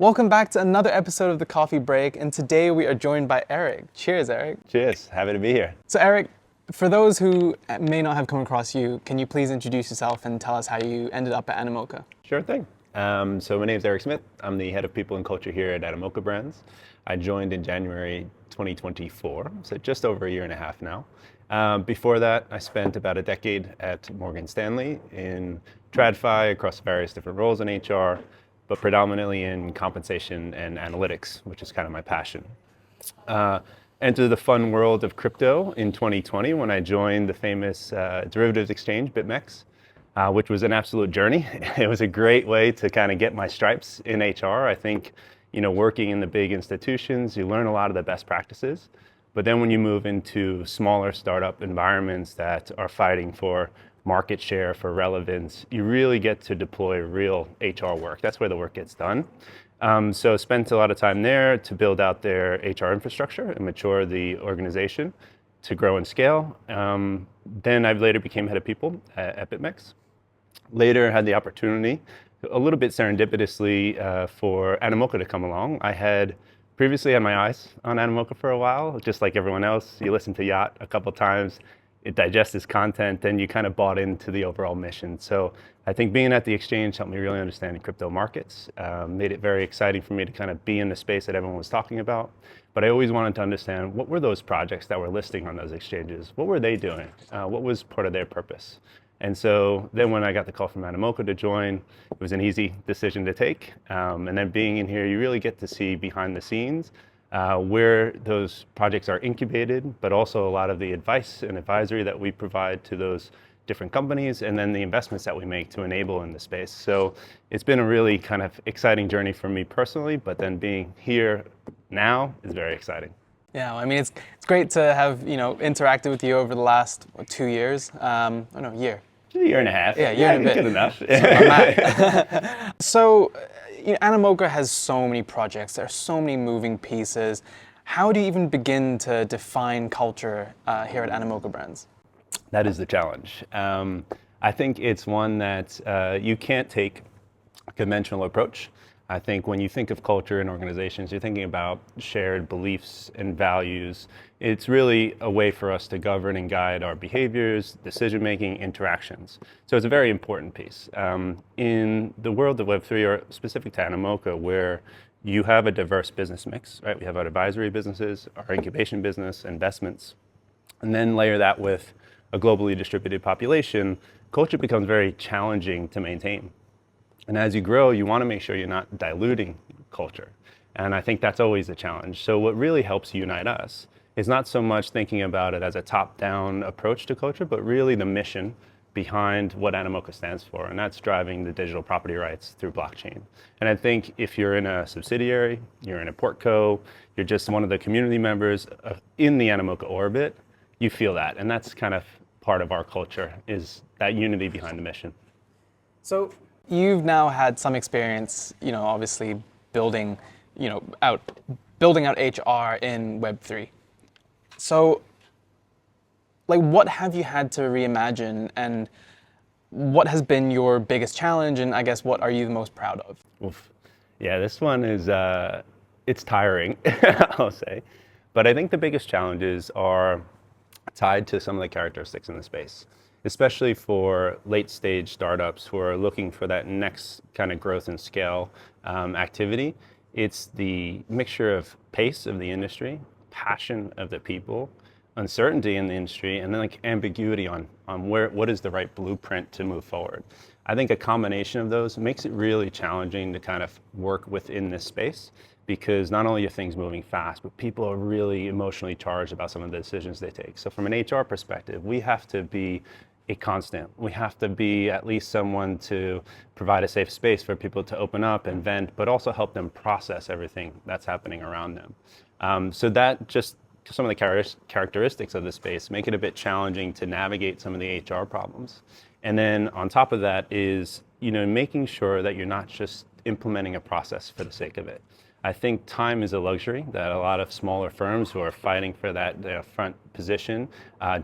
Welcome back to another episode of The Coffee Break, and today we are joined by Eric. Cheers, Eric. Cheers, happy to be here. So Eric, for those who may not have come across you, can you please introduce yourself and tell us how you ended up at Animoca? Sure thing. So my name is Eric Smith. I'm the head of people and culture here at Animoca Brands. I joined in January 2024, so just over a year and a half now. Before that, I spent about a decade at Morgan Stanley in TradFi across various different roles in HR, but predominantly in compensation and analytics, which is kind of my passion. Entered the fun world of crypto in 2020 when I joined the famous derivatives exchange, BitMEX, which was an absolute journey. It was a great way to kind of get my stripes in HR. I think, working in the big institutions, you learn a lot of the best practices. But then when you move into smaller startup environments that are fighting for market share, for relevance, you really get to deploy real HR work. That's where the work gets done. So spent a lot of time there to build out their HR infrastructure and mature the organization to grow and scale. Then I later became head of people at BitMEX. Later had the opportunity, a little bit serendipitously, for Animoca to come along. I had previously had my eyes on Animoca for a while, just like everyone else. You listen to Yacht a couple times, it digests his content, and you kind of bought into the overall mission. So I think being at the exchange helped me really understand the crypto markets, made it very exciting for me to kind of be in the space that everyone was talking about. But I always wanted to understand, what were those projects that were listing on those exchanges? What were they doing? What was part of their purpose? And so then when I got the call from Animoca to join, it was an easy decision to take. And then being in here, you really get to see behind the scenes where those projects are incubated, but also a lot of the advice and advisory that we provide to those different companies, and then the investments that we make to enable in the space. So it's been a really kind of exciting journey for me personally, but then being here now is very exciting. Yeah, I mean, it's great to have, interacted with you over the last 2 years. Year. A year and a half. Yeah, year and a bit. Good enough. So, Animoca has so many projects. There are so many moving pieces. How do you even begin to define culture here at Animoca Brands? That is the challenge. I think it's one that you can't take a conventional approach. I think when you think of culture in organizations, you're thinking about shared beliefs and values. It's really a way for us to govern and guide our behaviors, decision-making, interactions. So it's a very important piece. In the world of Web3, or specific to Animoca, where you have a diverse business mix, right? We have our advisory businesses, our incubation business, investments, and then layer that with a globally distributed population, culture becomes very challenging to maintain. And as you grow, you want to make sure you're not diluting culture. And I think that's always a challenge. So what really helps unite us is not so much thinking about it as a top-down approach to culture, but really the mission behind what Animoca stands for. And that's driving the digital property rights through blockchain. And I think if you're in a subsidiary, you're in a portco, you're just one of the community members in the Animoca orbit, you feel that. And that's kind of part of our culture, is that unity behind the mission. So you've now had some experience, obviously building out HR in Web3. So, what have you had to reimagine, and what has been your biggest challenge, and I guess what are you the most proud of? Oof. Yeah, this one is, it's tiring, I'll say. But I think the biggest challenges are tied to some of the characteristics in the space, especially for late stage startups who are looking for that next kind of growth and scale activity. It's the mixture of pace of the industry, passion of the people, uncertainty in the industry, and then ambiguity on what is the right blueprint to move forward. I think a combination of those makes it really challenging to kind of work within this space, because not only are things moving fast, but people are really emotionally charged about some of the decisions they take. So from an HR perspective, we have to be a constant. We have to be at least someone to provide a safe space for people to open up and vent, but also help them process everything that's happening around them. So that just some of the characteristics of the space make it a bit challenging to navigate some of the HR problems. And then on top of that is, making sure that you're not just implementing a process for the sake of it. I think time is a luxury that a lot of smaller firms who are fighting for that front position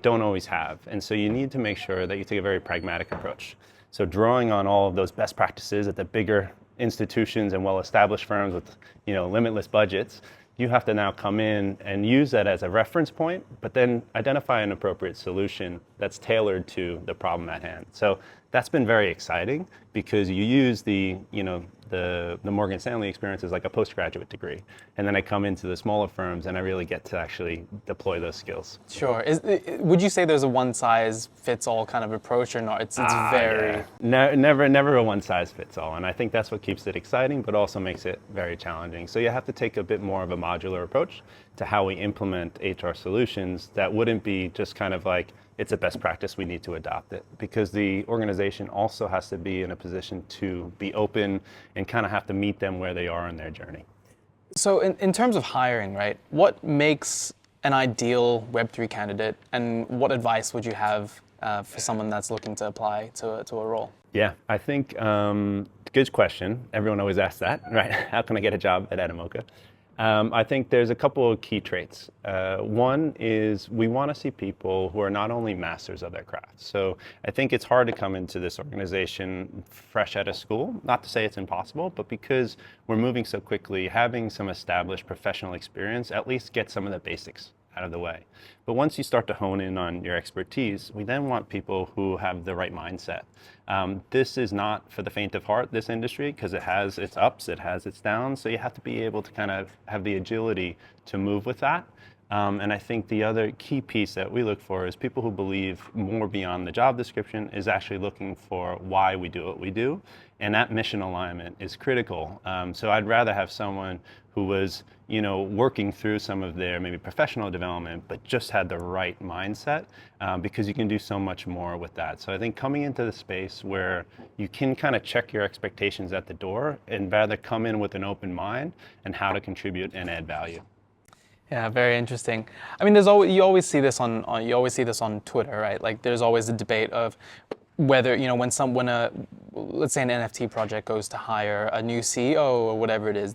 don't always have. And so you need to make sure that you take a very pragmatic approach. So drawing on all of those best practices at the bigger institutions and well-established firms with, limitless budgets, you have to now come in and use that as a reference point, but then identify an appropriate solution that's tailored to the problem at hand. So that's been very exciting because you use the Morgan Stanley experience as like a postgraduate degree. And then I come into the smaller firms and I really get to actually deploy those skills. Sure. Would you say there's a one-size-fits-all kind of approach or not? It's very... Yeah. No, never a one-size-fits-all. And I think that's what keeps it exciting, but also makes it very challenging. So you have to take a bit more of a modular approach to how we implement HR solutions that wouldn't be just kind of like, it's a best practice, we need to adopt it. Because the organization also has to be in a position to be open and kind of have to meet them where they are in their journey. So in terms of hiring, right, what makes an ideal Web3 candidate, and what advice would you have for someone that's looking to apply to a role? Yeah, I think good question. Everyone always asks that, right? How can I get a job at Animoca? I think there's a couple of key traits. One is we want to see people who are not only masters of their craft. So I think it's hard to come into this organization fresh out of school. Not to say it's impossible, but because we're moving so quickly, having some established professional experience at least gets some of the basics out of the way. But once you start to hone in on your expertise, we then want people who have the right mindset. This is not for the faint of heart, this industry, because it has its ups, it has its downs. So you have to be able to kind of have the agility to move with that. And I think the other key piece that we look for is people who believe more beyond the job description is actually looking for why we do what we do. And that mission alignment is critical. So I'd rather have someone who was, working through some of their maybe professional development, but just had the right mindset, because you can do so much more with that. So I think coming into the space where you can kind of check your expectations at the door and rather come in with an open mind and how to contribute and add value. Yeah, very interesting. I mean, you always see this on Twitter, right? Like, there's always a debate of whether when let's say an NFT project goes to hire a new CEO or whatever it is,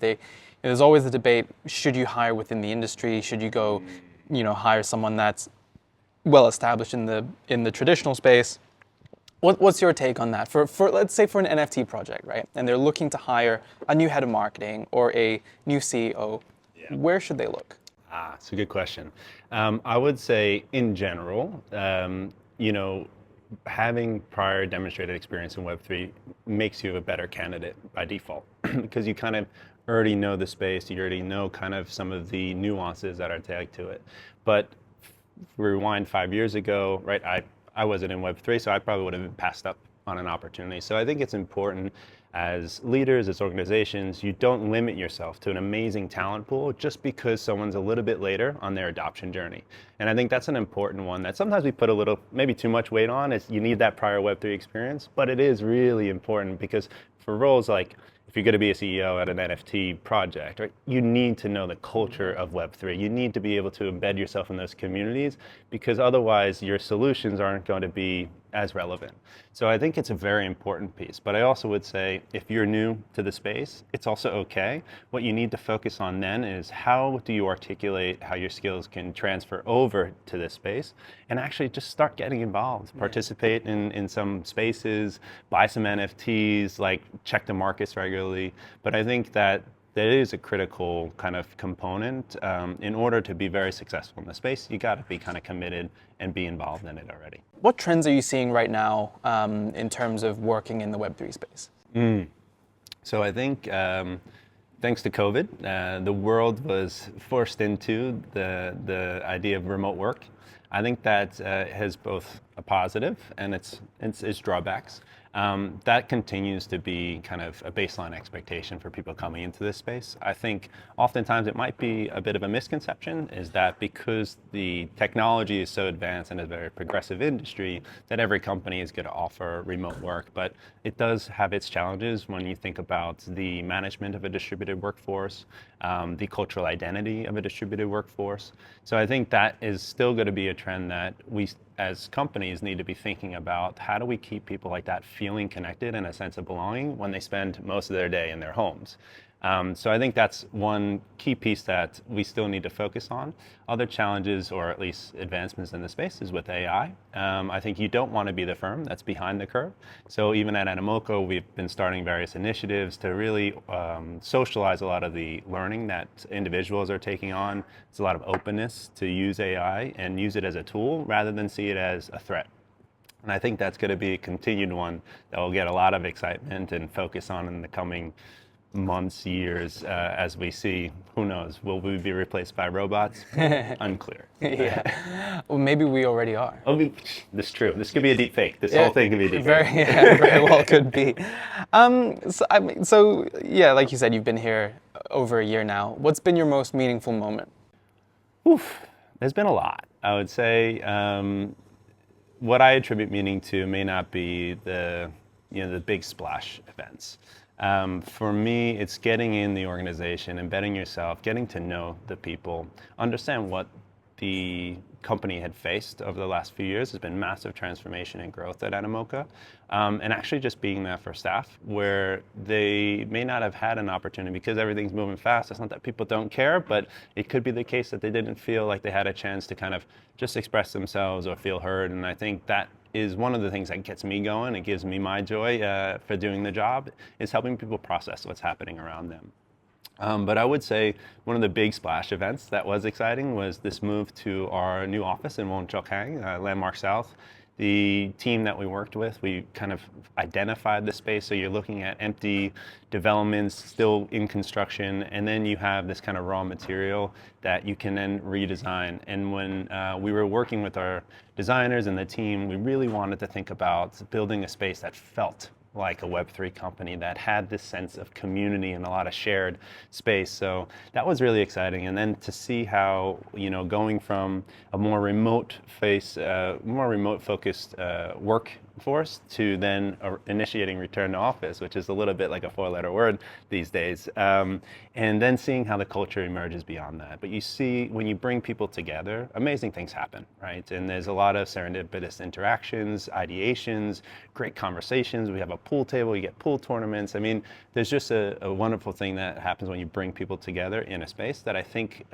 there's always the debate: should you hire within the industry? Should you go, hire someone that's well established in the traditional space? What's your take on that? For let's say for an NFT project, right? And they're looking to hire a new head of marketing or a new CEO. Yeah. Where should they look? It's a good question. I would say, in general, having prior demonstrated experience in Web3 makes you a better candidate by default, because you kind of already know the space, you already know kind of some of the nuances that are tagged to it. But rewind 5 years ago, right, I wasn't in Web3, so I probably would have been passed up on an opportunity. So I think it's important as leaders, as organizations, you don't limit yourself to an amazing talent pool just because someone's a little bit later on their adoption journey. And I think that's an important one that sometimes we put a little, maybe too much weight on, is you need that prior Web3 experience, but it is really important because for roles like, if you're going to be a CEO at an NFT project, right, you need to know the culture of Web3. You need to be able to embed yourself in those communities, because otherwise your solutions aren't going to be as relevant. So I think it's a very important piece. But I also would say, if you're new to the space, it's also okay. What you need to focus on then is how do you articulate how your skills can transfer over to this space, and actually just start getting involved, participate in some spaces, buy some NFTs, like check the markets regularly. But I think that is a critical kind of component. In order to be very successful in the space, you got to be kind of committed and be involved in it already. What trends are you seeing right now in terms of working in the Web3 space? So I think thanks to COVID, the world was forced into the idea of remote work. I think that has both a positive and its drawbacks. That continues to be kind of a baseline expectation for people coming into this space. I think oftentimes it might be a bit of a misconception, is that because the technology is so advanced and is a very progressive industry, that every company is going to offer remote work. But it does have its challenges when you think about the management of a distributed workforce, the cultural identity of a distributed workforce. So I think that is still going to be a trend that we as companies need to be thinking about. How do we keep people like that feeling connected and a sense of belonging when they spend most of their day in their homes? So I think that's one key piece that we still need to focus on. Other challenges, or at least advancements in the space, is with AI. I think you don't want to be the firm that's behind the curve. So even at Animoca, we've been starting various initiatives to really socialize a lot of the learning that individuals are taking on. It's a lot of openness to use AI and use it as a tool rather than see it as a threat. And I think that's going to be a continued one that will get a lot of excitement and focus on in the coming months, years, as we see, who knows, will we be replaced by robots? Unclear. Yeah. Well, maybe we already are. Oh, this is true. This could be a deep fake. This whole thing could be a deep fake. Very well could be. So yeah, like you said, you've been here over a year now. What's been your most meaningful moment? Oof, there's been a lot. I would say what I attribute meaning to may not be the big splash events. For me, it's getting in the organization, embedding yourself, getting to know the people, understand what the company had faced over the last few years. Has been massive transformation and growth at Animoca, and actually just being there for staff where they may not have had an opportunity because everything's moving fast. It's not that people don't care, but it could be the case that they didn't feel like they had a chance to kind of just express themselves or feel heard. And I think that is one of the things that gets me going. It gives me my joy for doing the job, is helping people process what's happening around them. But I would say one of the big splash events that was exciting was this move to our new office in Wong Chuk Hang, Landmark South. The team that we worked with, we kind of identified the space. So you're looking at empty developments still in construction, and then you have this kind of raw material that you can then redesign. And when we were working with our designers and the team, we really wanted to think about building a space that felt like a Web3 company, that had this sense of community and a lot of shared space. So that was really exciting. And then to see how, going from a more remote focused workforce to then initiating return to office, which is a little bit like a four-letter word these days. And then seeing how the culture emerges beyond that. But you see, when you bring people together, amazing things happen, right? And there's a lot of serendipitous interactions, ideations, great conversations. We have a pool table, you get pool tournaments. I mean, there's just a wonderful thing that happens when you bring people together in a space that I think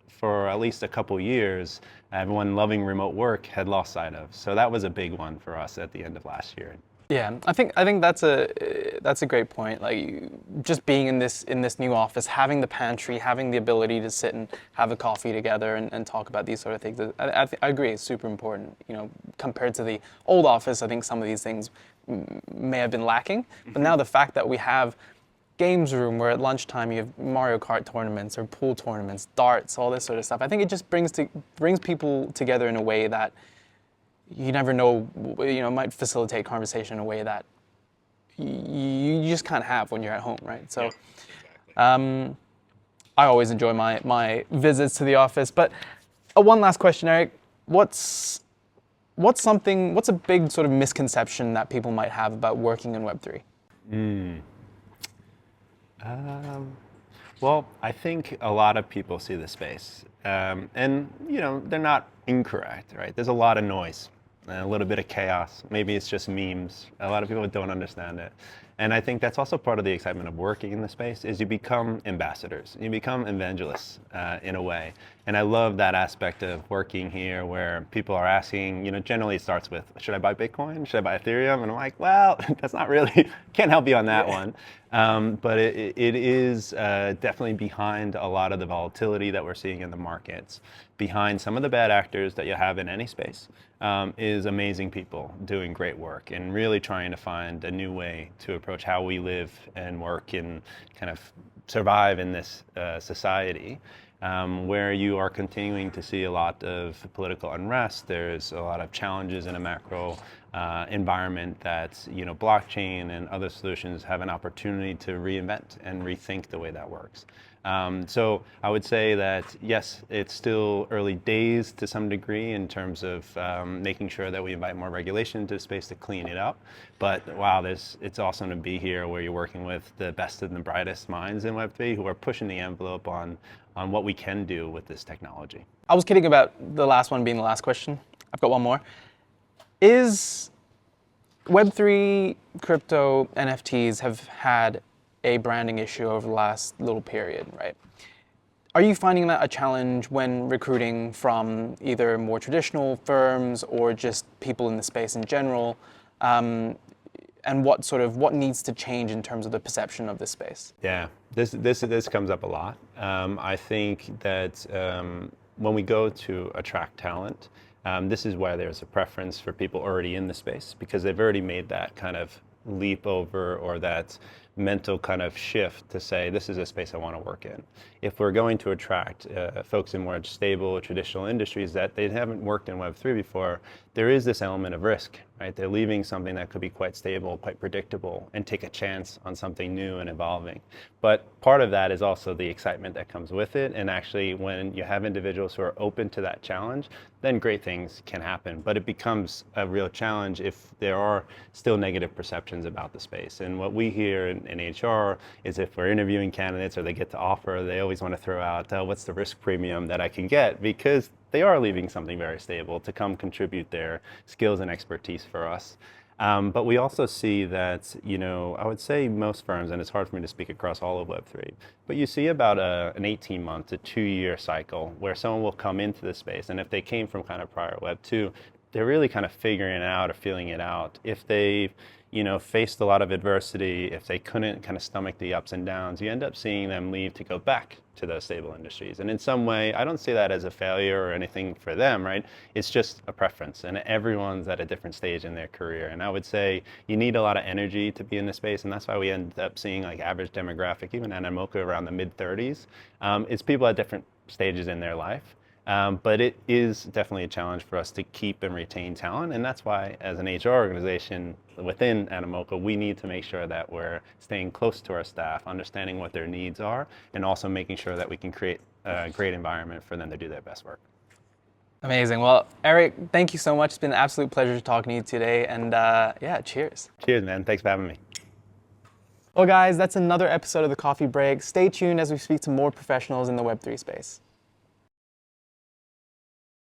for at least a couple years, everyone loving remote work had lost sight of. So that was a big one for us at the end of last year. Yeah, I think that's a great point. Like, just being in this new office, having the pantry, having the ability to sit and have a coffee together and talk about these sort of things. I agree, it's super important. Compared to the old office, I think some of these things may have been lacking. But now the fact that we have games room where at lunchtime you have Mario Kart tournaments or pool tournaments, darts, all this sort of stuff. I think it just brings people together in a way that you never know, might facilitate conversation in a way that you just can't have when you're at home, right? So, I always enjoy my visits to the office. But one last question, Eric, what's a big sort of misconception that people might have about working in Web3? Well, I think a lot of people see the space, and they're not incorrect, right? There's a lot of noise, and a little bit of chaos. Maybe it's just memes. A lot of people don't understand it. And I think that's also part of the excitement of working in the space, is you become ambassadors. You become evangelists in a way. And I love that aspect of working here where people are asking, generally it starts with, should I buy Bitcoin? Should I buy Ethereum? And I'm like, well, that's not really, can't help you on that one. But it is definitely behind a lot of the volatility that we're seeing in the markets. Behind some of the bad actors that you have in any space is amazing people doing great work and really trying to find a new way to approach how we live and work and kind of survive in this society. Where you are continuing to see a lot of political unrest. There's a lot of challenges in a macro environment that blockchain and other solutions have an opportunity to reinvent and rethink the way that works. So I would say that yes, it's still early days to some degree in terms of making sure that we invite more regulation into the space to clean it up. But wow, it's awesome to be here where you're working with the best and the brightest minds in Web3 who are pushing the envelope on what we can do with this technology. I was kidding about the last one being the last question. I've got one more. Is Web3 crypto NFTs have had a branding issue over the last little period, right? Are you finding that a challenge when recruiting from either more traditional firms or just people in the space in general? And what needs to change in terms of the perception of this space? Yeah, this comes up a lot. I think that when we go to attract talent, this is why there's a preference for people already in the space, because they've already made that kind of leap over, or that mental kind of shift to say, this is a space I want to work in. If we're going to attract folks in more stable, traditional industries that they haven't worked in Web3 before, there is this element of risk, right? They're leaving something that could be quite stable, quite predictable, and take a chance on something new and evolving. But part of that is also the excitement that comes with it. And actually, when you have individuals who are open to that challenge, then great things can happen. But it becomes a real challenge if there are still negative perceptions about the space. And what we hear in HR is, if we're interviewing candidates or they get to offer, they always want to throw out, what's the risk premium that I can get? Because they are leaving something very stable to come contribute their skills and expertise for us. But we also see that, I would say most firms, and it's hard for me to speak across all of Web3, but you see about an 18-month to 2-year cycle where someone will come into the space, and if they came from kind of prior Web2, they're really kind of figuring it out or feeling it out. If they've faced a lot of adversity, if they couldn't kind of stomach the ups and downs, you end up seeing them leave to go back to those stable industries. And in some way, I don't see that as a failure or anything for them, right? It's just a preference, and everyone's at a different stage in their career. And I would say you need a lot of energy to be in the space, and that's why we end up seeing like average demographic, even Animoca, around the mid-30s. It's people at different stages in their life. But it is definitely a challenge for us to keep and retain talent. And that's why, as an HR organization within Animoca, we need to make sure that we're staying close to our staff, understanding what their needs are, and also making sure that we can create a great environment for them to do their best work. Amazing. Well, Eric, thank you so much. It's been an absolute pleasure talking to you today. And cheers. Cheers, man. Thanks for having me. Well, guys, that's another episode of The Coffee Break. Stay tuned as we speak to more professionals in the Web3 space.